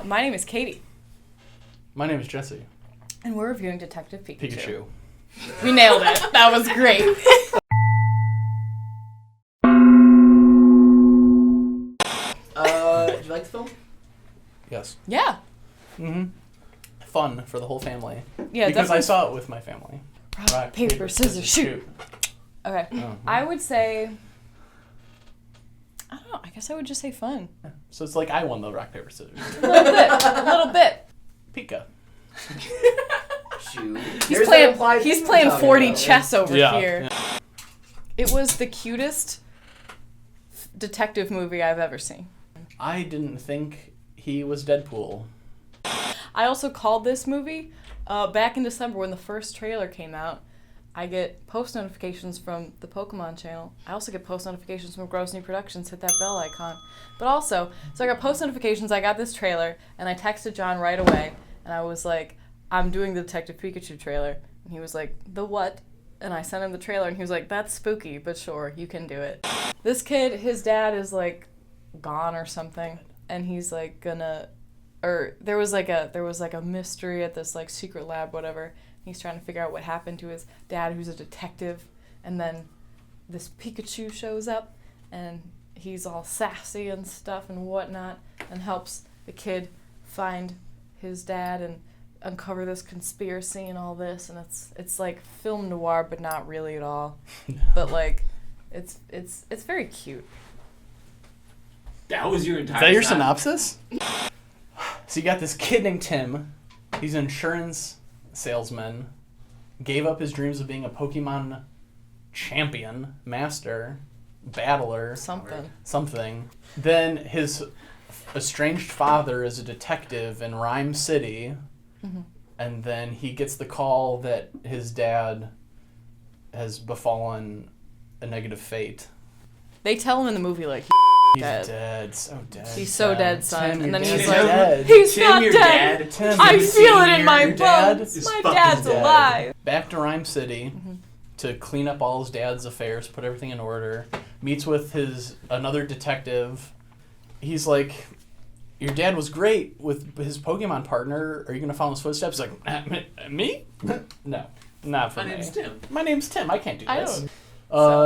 My name is Katie. My name is Jesse. And we're reviewing Detective Pikachu. We nailed it. That was great. Did you like the film? Yes. Yeah. Mm-hmm. Fun for the whole family. Yeah, because definitely. I saw it with my family. Rock, paper, scissors, shoot. Okay. Oh. I would say... I don't know. I guess I would just say fun. So it's like I won the rock, paper, scissors. A little bit. A little bit. Pika. Shoot. He's playing 40 chess over here. Yeah. It was the cutest detective movie I've ever seen. I didn't think he was Deadpool. I also called this movie back in December when the first trailer came out. I get post notifications from the Pokemon channel. I also get post notifications from Grozny Productions. Hit that bell icon. But also, so I got post notifications, I got this trailer, and I texted John right away, and I was like, I'm doing the Detective Pikachu trailer. And he was like, the what? And I sent him the trailer, and he was like, that's spooky, but sure, you can do it. This kid, his dad is like gone or something, and he's like gonna, or there was like a mystery at this like secret lab, whatever. He's trying to figure out what happened to his dad, who's a detective, and then this Pikachu shows up, and he's all sassy and stuff and whatnot, and helps the kid find his dad and uncover this conspiracy and all this, and it's like film noir, but not really at all. But like, it's very cute. That was your entire. Is that your synopsis? So you got this kid named Tim. He's an insurance salesman. Gave up his dreams of being a Pokemon champion, master, battler, something. Then his estranged father is a detective in Rhyme City. Mm-hmm. And then he gets the call that his dad has befallen a negative fate. They tell him in the movie, like, he's dead, so dead. He's so dead, son. Tim, and then he's he's like, like, he's Tim, not your dead. dad. Tim, I feel it in my dad bones. is My fucking dad's dead. alive. Back to Rhyme City to clean up all his dad's affairs, put everything in order. Meets with another detective. He's like, your dad was great with his Pokemon partner. Are you going to follow in his footsteps? He's like, me? No, not for me. My name's Tim. My name's Tim. I can't do I this. don't.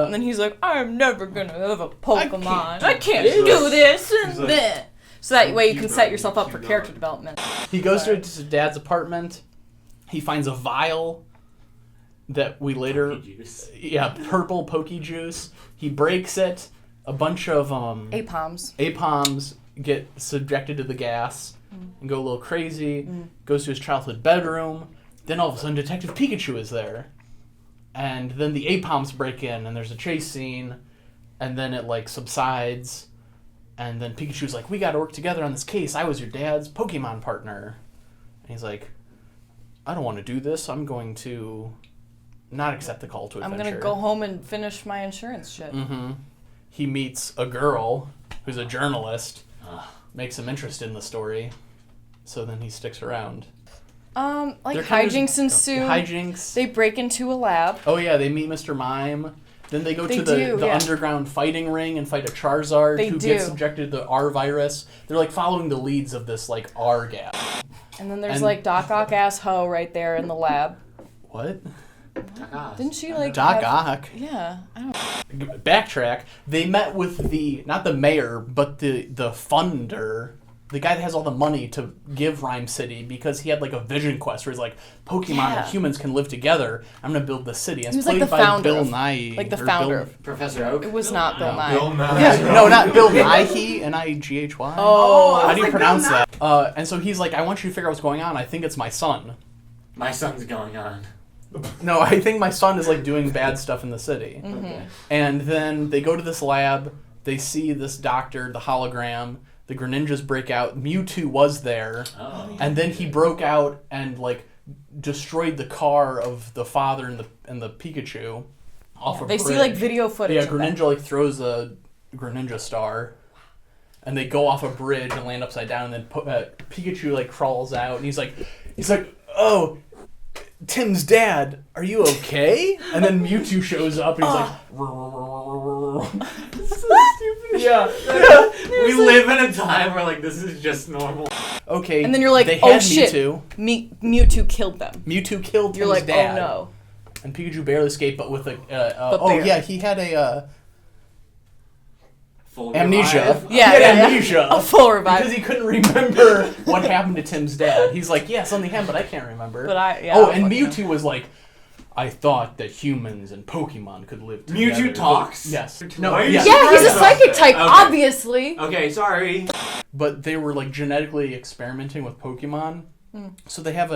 And then he's like, I'm never going to have a Pokemon. I can't do this and like, that. So that way you can keep set going, yourself up for keep character going. development. He goes to his dad's apartment. He finds a vial that we later... Juice. Yeah, purple Poke Juice. He breaks it. A bunch of... Apoms get subjected to the gas and go a little crazy. Goes to his childhood bedroom. Then all of a sudden Detective Pikachu is there. And then the Apoms break in and there's a chase scene. And then it like subsides. And then Pikachu's like, we gotta work together on this case. I was your dad's Pokemon partner. And he's like, I don't want to do this. I'm going to not accept the call to adventure. I'm going to go home and finish my insurance shit. Mm-hmm. He meets a girl who's a journalist. Makes him interested in the story. So then he sticks around. Like hijinks ensue. Hijinks. They break into a lab. Oh yeah, they meet Mr. Mime. Then they go to the yeah. underground fighting ring and fight a Charizard who gets subjected to the R virus. They're like following the leads of this like R gap. And then there's like Doc Ock ass hoe right there in the lab. What? Didn't she like Doc Ock? Yeah, I don't. Backtrack. They met with not the mayor, but the funder. The guy that has all the money to give Rhyme City because he had like a vision quest where he's like, Pokemon and humans can live together. I'm gonna build this city. And he was it's like played the by founder. Bill Nighy. Like the founder of Professor Oak. It was not Bill Nye. Bill Nye. Yeah, no, not Bill Nighy. Nighy. Oh, how do you pronounce that? And so he's like, I want you to figure out what's going on. I think it's my son. My son's going on. No, I think my son is like doing bad stuff in the city. Okay. And then they go to this lab. They see this doctor, the hologram. The Greninjas break out. Mewtwo was there. Oh. And then he broke out and like destroyed the car of the father and the Pikachu off a bridge. They see like video footage. Yeah, of that. Greninja like throws a Greninja star. And they go off a bridge and land upside down. And then Pikachu like crawls out and he's like, oh, Tim's dad, are you okay? And then Mewtwo shows up and he's like, So stupid. yeah. We live in a time where like this is just normal. okay. And then you're like, they oh had shit, Mewtwo killed them. Mewtwo killed You're Tim's like, dad. oh no. And Pikachu barely escaped, but with a he had a Full amnesia. revive. He had amnesia. A full revive. Because he couldn't remember what happened to Tim's dad. He's like, yeah, something happened, but I can't remember. And Mewtwo was like, I thought that humans and Pokemon could live together. Mewtwo talks? Yes. No. Yeah, he's a psychic type, obviously. Okay, sorry. But they were like genetically experimenting with Pokemon. So they have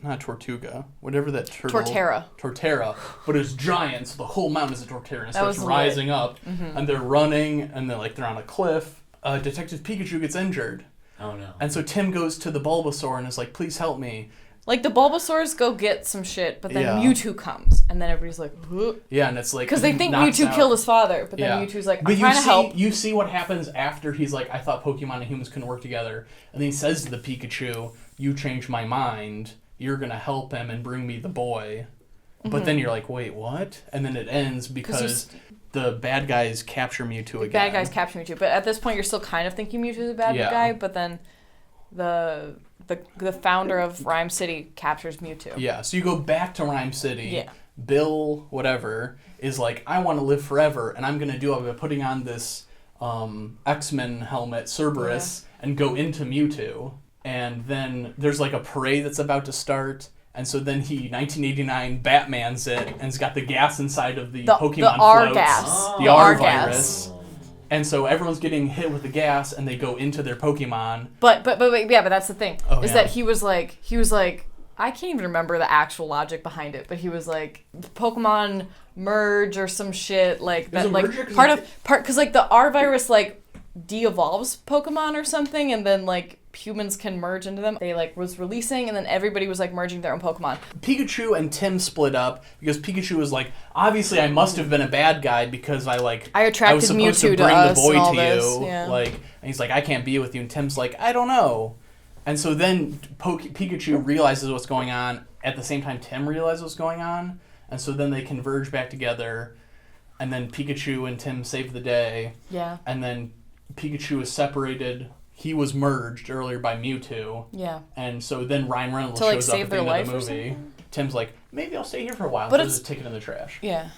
not Tortuga, whatever that turtle. Torterra. But it's giant, so the whole mountain is a Torterra, and it starts rising up, and they're running, and they're on a cliff. Detective Pikachu gets injured. Oh no. And so Tim goes to the Bulbasaur and is like, please help me. Like, the Bulbasaurs go get some shit, but then Mewtwo comes, and then everybody's like, "Huh?" Yeah, and it's like... Because they think Mewtwo killed his father, but then Mewtwo's like, I'm trying to help. You see what happens after he's like, I thought Pokemon and humans couldn't work together, and then he says to the Pikachu, you changed my mind, you're going to help him and bring me the boy. But then you're like, wait, what? And then it ends because the bad guys capture Mewtwo again. Bad guys capture Mewtwo, but at this point you're still kind of thinking Mewtwo's a bad guy, but then the founder of Rhyme City captures Mewtwo. Yeah, so you go back to Rhyme City. Yeah. Bill, whatever, is like, I want to live forever, and I'm going to do it by putting on this X-Men helmet, Cerberus, and go into Mewtwo. And then there's like a parade that's about to start, and so then 1989 Batman's it, and it's got the gas inside of the Pokemon the R floats. gas. The R virus. And so everyone's getting hit with the gas, and they go into their Pokemon. But that's the thing. That he was like, I can't even remember the actual logic behind it, but he was like, Pokemon merge or some shit like that. Like because like the R virus like de-evolves Pokemon or something, and then like humans can merge into them. They like was releasing, and then everybody was like merging their own Pokemon. Pikachu and Tim split up because Pikachu was like, obviously I must have been a bad guy because I attracted was supposed Mewtwo to bring to the boy us to and you. all this. Yeah. Like, and he's like, I can't be with you. And Tim's like, I don't know. And so then Pikachu realizes what's going on at the same time Tim realizes what's going on, and so then they converge back together, and then Pikachu and Tim save the day. Yeah. And then Pikachu is separated. He was merged earlier by Mewtwo. Yeah. And so then Ryan Reynolds to, like, shows up save at the their end of life the movie. Tim's like, maybe I'll stay here for a while. But There's a ticket in the trash. Yeah.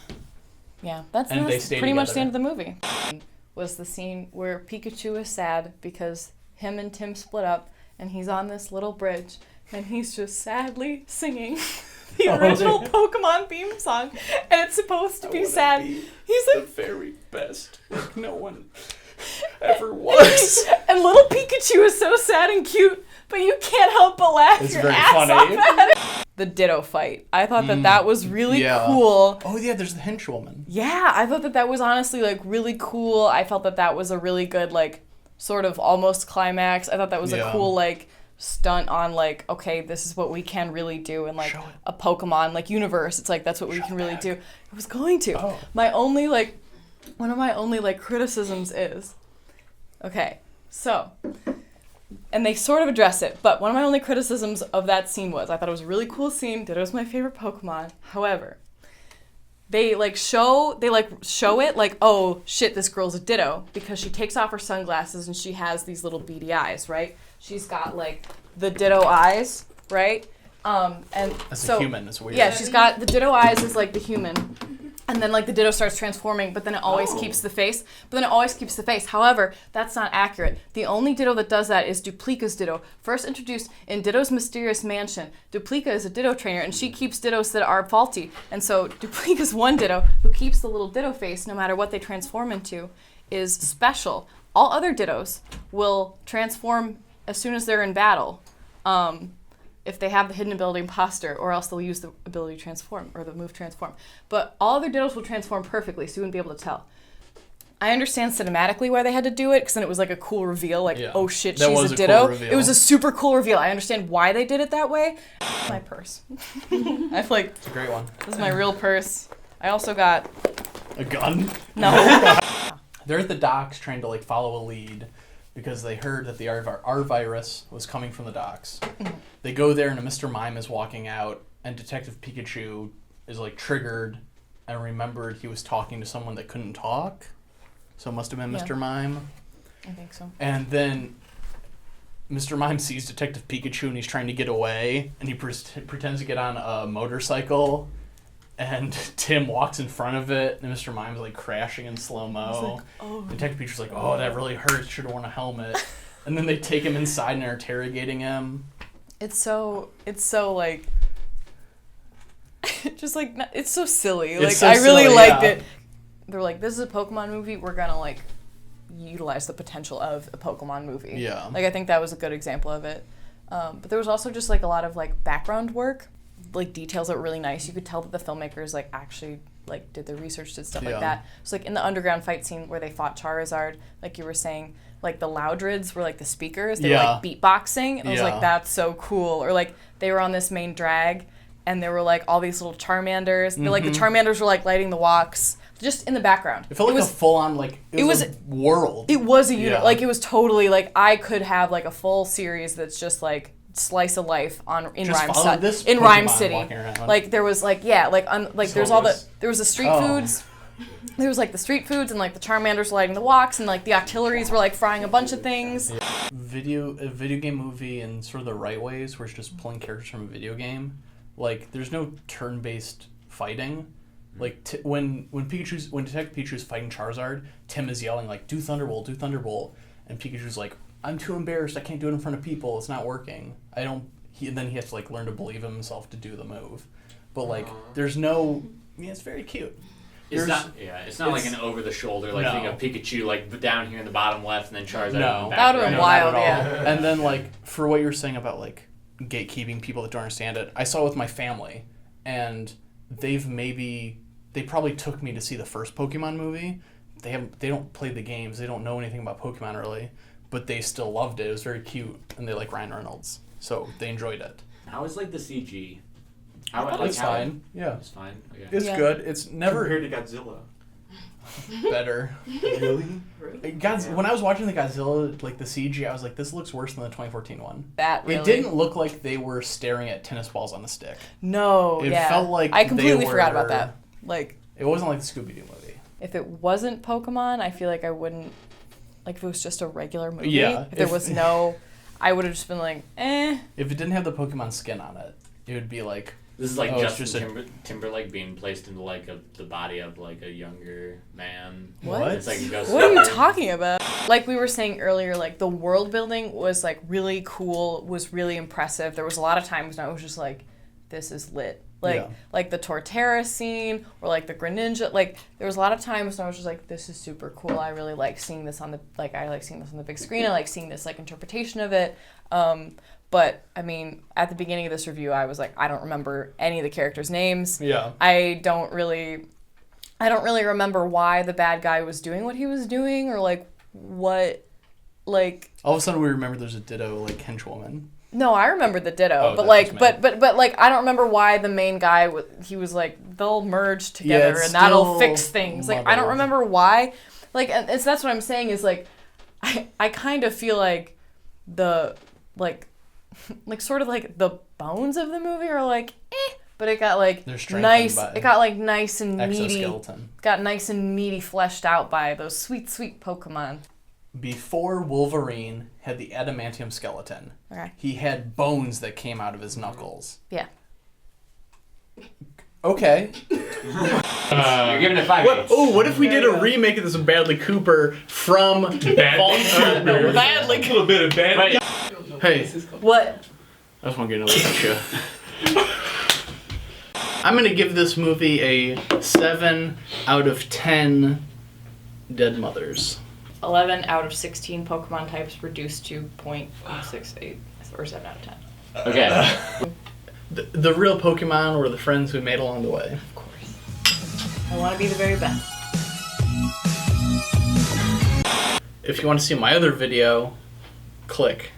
Yeah. That's they pretty stay much the together. end of the movie. Was the scene where Pikachu is sad because him and Tim split up, and he's on this little bridge, and he's just sadly singing the original Pokemon theme song, and it's supposed to be sad. He's like the very best. Like no one ever was. And little Pikachu is so sad and cute, but you can't help but laugh It's your very ass funny. off at it. The Ditto fight. I thought that was really cool. Oh yeah, there's the henchwoman. Yeah, I thought that was honestly like really cool. I felt that was a really good like sort of almost climax. I thought that was a cool like stunt on like, okay, this is what we can really do in like a Pokemon like universe. It's like that's what we can really do. I was going to. Oh. One of my only like criticisms is, okay, so, and they sort of address it, but one of my only criticisms of that scene was I thought it was a really cool scene. Ditto was my favorite Pokemon. However, they show it like, oh shit, this girl's a Ditto, because she takes off her sunglasses and she has these little beady eyes, right? She's got like the Ditto eyes, right? And As so a human, it's weird. yeah, she's got the Ditto eyes as like the human. And then like the Ditto starts transforming, but then it always keeps the face. However, that's not accurate. The only Ditto that does that is Duplica's Ditto. First introduced in Ditto's Mysterious Mansion. Duplica is a Ditto trainer, and she keeps Dittos that are faulty. And so Duplica's one Ditto, who keeps the little Ditto face no matter what they transform into, is special. All other Dittos will transform as soon as they're in battle. If they have the hidden ability imposter, or else they'll use the ability transform, or the move transform. But all other Dittos will transform perfectly, so you wouldn't be able to tell. I understand cinematically why they had to do it, because then it was like a cool reveal, like, oh shit, she's a Ditto. Cool it was a super cool reveal. I understand why they did it that way. My purse. I feel like It's a great one. this is my real purse. I also got... A gun? No. They're at the docks trying to like follow a lead because they heard that the R virus was coming from the docks. They go there and a Mr. Mime is walking out, and Detective Pikachu is like triggered and remembered he was talking to someone that couldn't talk. So it must have been Mr. Mime. I think so. And then Mr. Mime sees Detective Pikachu and he's trying to get away, and he pretends to get on a motorcycle, and Tim walks in front of it, and Mr. Mime's like crashing in slow-mo. Like, oh. Detective Pikachu's like, oh, that really hurts, should have worn a helmet. And then they take him inside and are interrogating him. It's so like, just like, it's so silly. It's like, so I really silly, liked yeah. it. They're like, this is a Pokemon movie, we're gonna like utilize the potential of a Pokemon movie. Yeah. Like, I think that was a good example of it. But there was also just like a lot of like background work, like details that were really nice. You could tell that the filmmakers like actually like did their research, did stuff like that. So like in the underground fight scene where they fought Charizard, like you were saying, like the Loudrids were like the speakers. They were like beatboxing. And I was like, that's so cool. Or like they were on this main drag and there were like all these little Charmanders. Mm-hmm. Like the Charmanders were like lighting the walks just in the background. It felt like a full on like it was a world. It was a unit. Like it was totally like I could have like a full series that's just like slice of life in Rhyme City. Like there was like there's all there was the street foods. There was like the street foods and like the Charmanders lighting the walks and like the Octilleries were like frying a bunch of things. Yeah. A video game movie in sort of the right ways where it's just pulling characters from a video game. Like there's no turn-based fighting. Like when Detective Pikachu's fighting Charizard, Tim is yelling like do Thunderbolt, and Pikachu's like I'm too embarrassed, I can't do it in front of people, it's not working. Then he has to like learn to believe in himself to do the move. But like there's no it's very cute. It's not like an over the shoulder like thing of Pikachu like down here in the bottom left and then Charizard in the back. That would have been wild, And then like for what you're saying about like gatekeeping people that don't understand it, I saw it with my family, and they probably took me to see the first Pokemon movie. They don't play the games, they don't know anything about Pokemon really, but they still loved it. It was very cute, and they like Ryan Reynolds, so they enjoyed it. How is like the CG? It's fine. Yeah. It's fine. Okay. It's good. It's never compared to Godzilla. Better. Really? When I was watching the Godzilla, like the CG, I was like, this looks worse than the 2014 one. It didn't look like they were staring at tennis balls on a stick. No, it felt like I completely forgot about that. Like it wasn't like the Scooby-Doo movie. If it wasn't Pokemon, I feel like I wouldn't. Like if it was just a regular movie. Yeah. If there was no, I would have just been like, eh. If it didn't have the Pokemon skin on it, it would be like. This is like Justin Timberlake being placed into like the body of like a younger man. What? It's like what are you talking about? Like we were saying earlier, like the world building was like really cool, was really impressive. There was a lot of times when I was just like, this is lit. Like the Torterra scene or like the Greninja. Like there was a lot of times when I was just like, this is super cool. I really like seeing this on the big screen. I like seeing this like interpretation of it. But I mean, at the beginning of this review, I was like, I don't remember any of the characters' names. Yeah. I don't really remember why the bad guy was doing what he was doing, or like what, like. All of a sudden, we remember there's a Ditto like henchwoman. No, I remember the Ditto, but like, but like, I don't remember why the main guy he was like, they'll merge together and that'll fix things. Like, I don't remember why. Like, and that's what I'm saying is like, I kind of feel like the like sort of like the bones of the movie are like, but it got like nice. It got like nice and meaty. Got nice and meaty, fleshed out by those sweet, sweet Pokemon. Before Wolverine had the adamantium skeleton, he had bones that came out of his knuckles. Yeah. Okay. You're giving it 5. What if we did a remake of this with Bradley Cooper from Badly Cooper? Badly A little bit of Badly. Hey. What? I just want to get another picture. I'm going to give this movie a 7 out of 10 dead mothers. 11 out of 16 Pokemon types reduced to 0.68 or 7 out of 10. Okay. The real Pokemon or the friends we made along the way. Of course. I want to be the very best. If you want to see my other video, click.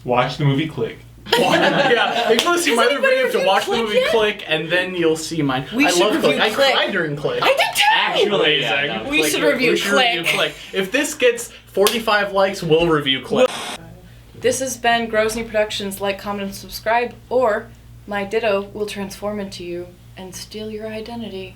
Watch the movie Click. Yeah, if you want to see my other video, you have to watch the movie Click, and then you'll see mine. I love Click. I cried during Click. I did too! Actually, yeah, we should review Click. If this gets 45 likes, we'll review Click. This has been Grozny Productions. Like, comment, and subscribe, or my Ditto will transform into you and steal your identity.